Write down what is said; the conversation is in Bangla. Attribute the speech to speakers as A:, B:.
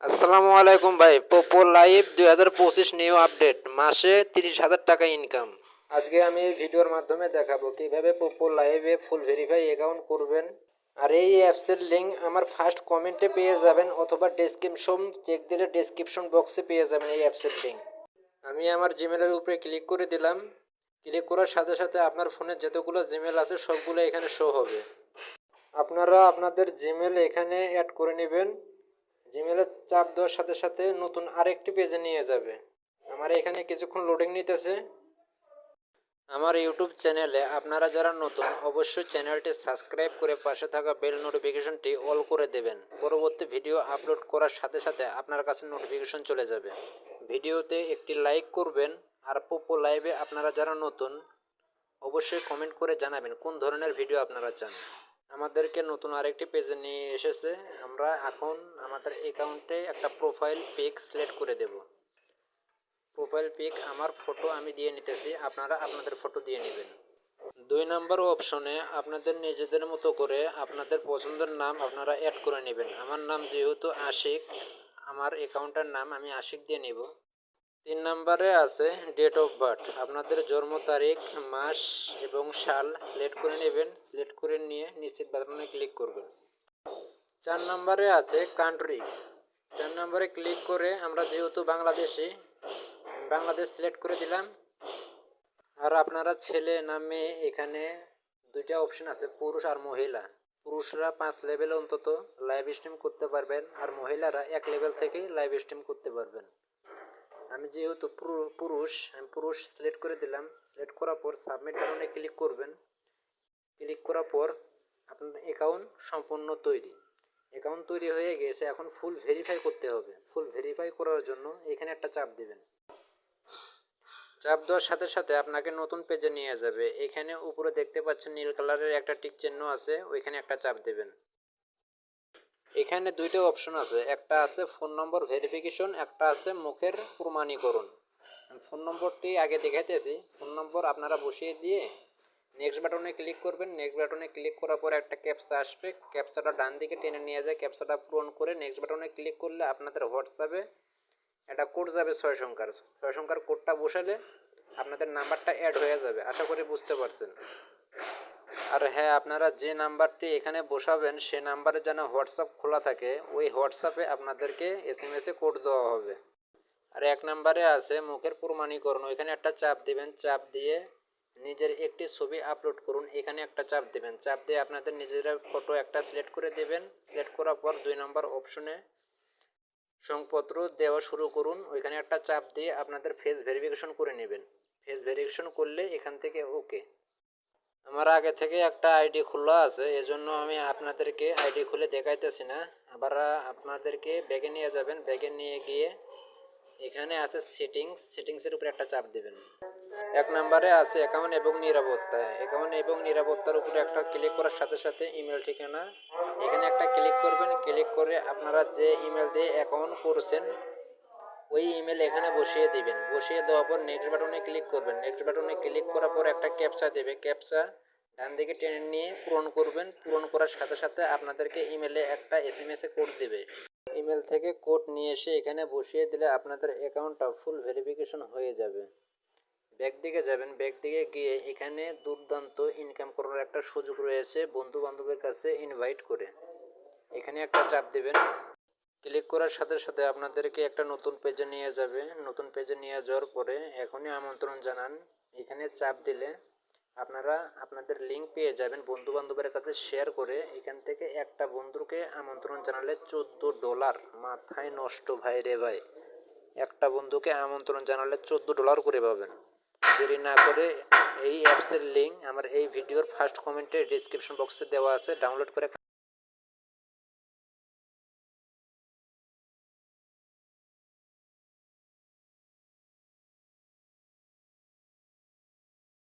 A: আসসালামু আলাইকুম ভাই। পোপো লাইভ 2025 নিউ আপডেট, মাসে 30,000 টাকা ইনকাম। আজকে আমি এই ভিডিওর মাধ্যমে দেখাবো কিভাবে পোপো লাইভে ফুল ভেরিফাই অ্যাকাউন্ট করবেন। আর এই অ্যাপসের লিঙ্ক আমার ফার্স্ট কমেন্টে পেয়ে যাবেন, অথবা ডেসক্রিপশন চেক দিলে ডেসক্রিপশন বক্সে পেয়ে যাবেন এই অ্যাপসের লিঙ্ক। আমি আমার জিমেলের উপরে ক্লিক করে দিলাম। ক্লিক করার সাথে সাথে আপনার ফোনে যতগুলো জিমেল আছে সবগুলো এখানে শো হবে। আপনারা আপনাদের জিমেল এখানে অ্যাড করে নেবেন। জিমেলে চাপ দেওয়ার সাথে সাথে নতুন আরেকটি পেজে নিয়ে যাবে। আমার এখানে কিছুক্ষণ লোডিং নিতেছে। আমার ইউটিউব চ্যানেলে আপনারা যারা নতুন, অবশ্যই চ্যানেলটি সাবস্ক্রাইব করে পাশে থাকা বেল নোটিফিকেশনটি অল করে দেবেন। পরবর্তী ভিডিও আপলোড করার সাথে সাথে আপনার কাছে নোটিফিকেশন চলে যাবে। ভিডিওতে একটি লাইক করবেন। আর পোপো লাইভে আপনারা যারা নতুন, অবশ্যই কমেন্ট করে জানাবেন কোন ধরনের ভিডিও আপনারা চান। আমাদেরকে নতুন আরেকটি পেজে নিয়ে এসেছে। আমরা এখন আমাদের অ্যাকাউন্টে একটা প্রোফাইল পিক সিলেক্ট করে দেব। প্রোফাইল পিক আমার ফটো আমি দিয়ে নিতেছি, আপনারা আপনাদের ফটো দিয়ে নেবেন। 2 নম্বর অপশনে আপনাদের নিজেদের মতো করে আপনাদের পছন্দের নাম আপনারা অ্যাড করে নেবেন। আমার নাম যেহেতু আশিক, আমার অ্যাকাউন্টের নাম আমি আশিক দিয়ে নেব। 3 নম্বরে আছে ডেট অফ বার্থ, আপনাদের জন্ম তারিখ, মাস এবং সাল সিলেক্ট করে নেবেন। সিলেক্ট করে নিয়ে নিশ্চিত বাটনে ক্লিক করবেন। 4 নম্বরে আছে কান্ট্রি। 4 নম্বরে ক্লিক করে আমরা যেহেতু বাংলাদেশি, বাংলাদেশ সিলেক্ট করে দিলাম। আর আপনারা ছেলে না মেয়ে, এখানে দুইটা অপশন আছে, পুরুষ আর মহিলা। পুরুষরা 5 লেভেল অন্তত লাইভ স্ট্রিম করতে পারবেন, আর মহিলারা 1 লেভেল থেকেই লাইভ স্ট্রিম করতে পারবেন। আমি যেহেতু পুরুষ, আমি পুরুষ সিলেক্ট করে দিলাম। সিলেক্ট করার পর সাবমিট বাটনে ক্লিক করবেন। ক্লিক করার পর আপনার অ্যাকাউন্ট সম্পূর্ণ তৈরি। অ্যাকাউন্ট তৈরি হয়ে গেছে, এখন ফুল ভেরিফাই করতে হবে। ফুল ভেরিফাই করার জন্য এখানে একটা চাপ দেবেন। চাপ দেওয়ার সাথে সাথে আপনাকে নতুন পেজে নিয়ে যাবে। এখানে উপরে দেখতে পাচ্ছেন নীল কালারের একটা টিক চিহ্ন আছে, ওইখানে একটা চাপ দেবেন। এখানে দুইটা অপশন আছে, একটা আছে ফোন নম্বর ভেরিফিকেশন, একটা আছে মুখের প্রমাণীকরণ। ফোন নম্বরটি আগে দেখাইতেছি। ফোন নম্বর আপনারা বসিয়ে দিয়ে নেক্সট বাটনে ক্লিক করবেন। নেক্সট বাটনে ক্লিক করার পর একটা ক্যাপচা আসবে, ক্যাপচাটা ডান দিকে টেনে নিয়ে যায়। ক্যাপচাটা পূরণ করে নেক্সট বাটনে ক্লিক করলে আপনাদের হোয়াটসঅ্যাপে একটা কোড যাবে 6 সংখ্যার। 6 সংখ্যার কোডটা বসালে আপনাদের নাম্বারটা অ্যাড হয়ে যাবে। আশা করি বুঝতে পারছেন। আর হ্যাঁ, আপনারা যে নাম্বারটি এখানে বসাবেন সে নাম্বারে যেন হোয়াটসঅ্যাপ খোলা থাকে, ওই হোয়াটসঅ্যাপে আপনাদেরকে SMS এ কোড দেওয়া হবে। আর 1 নম্বরে আছে মুখের প্রমাণীকরণ, ওইখানে একটা চাপ দিবেন। চাপ দিয়ে নিজের একটি ছবি আপলোড করুন, এখানে একটা চাপ দেবেন। চাপ দিয়ে আপনাদের নিজেরা ফটো একটা সিলেক্ট করে দেবেন। সিলেক্ট করার পর 2 নম্বর অপশনে সংপত্র দেওয়া শুরু করুন, ওইখানে একটা চাপ দিয়ে আপনাদের ফেস ভেরিফিকেশন করে নেবেন। ফেস ভেরিফিকেশন করলে এখান থেকে ওকে। আমার আগে থেকে একটা আইডি খোলা আছে, এজন্য আমি আপনাদেরকে আইডি খুলে দেখাইতেছি না। আবার আপনাদেরকে ব্যাগে নিয়ে যাবেন। ব্যাগে নিয়ে গিয়ে এখানে আছে সেটিংসের উপরে একটা চাপ দেবেন। 1 নম্বরে আছে অ্যাকাউন্ট এবং নিরাপত্তা। অ্যাকাউন্ট এবং নিরাপত্তার উপরে একটা ক্লিক করার সাথে সাথে ইমেল ঠিকানা, এখানে একটা ক্লিক করবেন। ক্লিক করে আপনারা যে ইমেল দিয়ে অ্যাকাউন্ট করছেন ওই ইমেল এখানে বসিয়ে দিবেন। বসিয়ে দেওয়ার পর নেক্সট বাটনে ক্লিক করবেন। নেক্সট বাটনে ক্লিক করার পর একটা ক্যাপচা দেবে। ক্যাপচা ডান দিকে টেনে নিয়ে পূরণ করবেন। পূরণ করার সাথে সাথে আপনাদেরকে ইমেলে একটা SMS এ কোড দেবে। ইমেল থেকে কোড নিয়ে এসে এখানে বসিয়ে দিলে আপনাদের অ্যাকাউন্টটা ফুল ভেরিফিকেশন হয়ে যাবে। ব্যাক দিকে যাবেন। ব্যাক দিকে গিয়ে এখানে দুর্দান্ত ইনকাম করার একটা সুযোগ রয়েছে, বন্ধু বান্ধবের কাছে ইনভাইট করে, এখানে একটা চাপ দেবেন। ক্লিক করার সাথে সাথে আপনাদেরকে একটা নতুন পেজে নিয়ে যাবে। নতুন পেজে নিয়ে যাওয়ার পরে এখনই আমন্ত্রণ জানান, এখানে চাপ দিলে আপনারা আপনাদের লিঙ্ক পেয়ে যাবেন। বন্ধু বান্ধবের কাছে শেয়ার করে এখান থেকে একটা বন্ধুকে আমন্ত্রণ জানালে $14, মাথায় নষ্ট ভাই রে ভাই। একটা বন্ধুকে আমন্ত্রণ জানালে $14 করে পাবেন। দেরি না করে এই অ্যাপসের লিঙ্ক আমার এই ভিডিওর ফার্স্ট কমেন্টে ডিসক্রিপশন বক্সে দেওয়া আছে, ডাউনলোড করে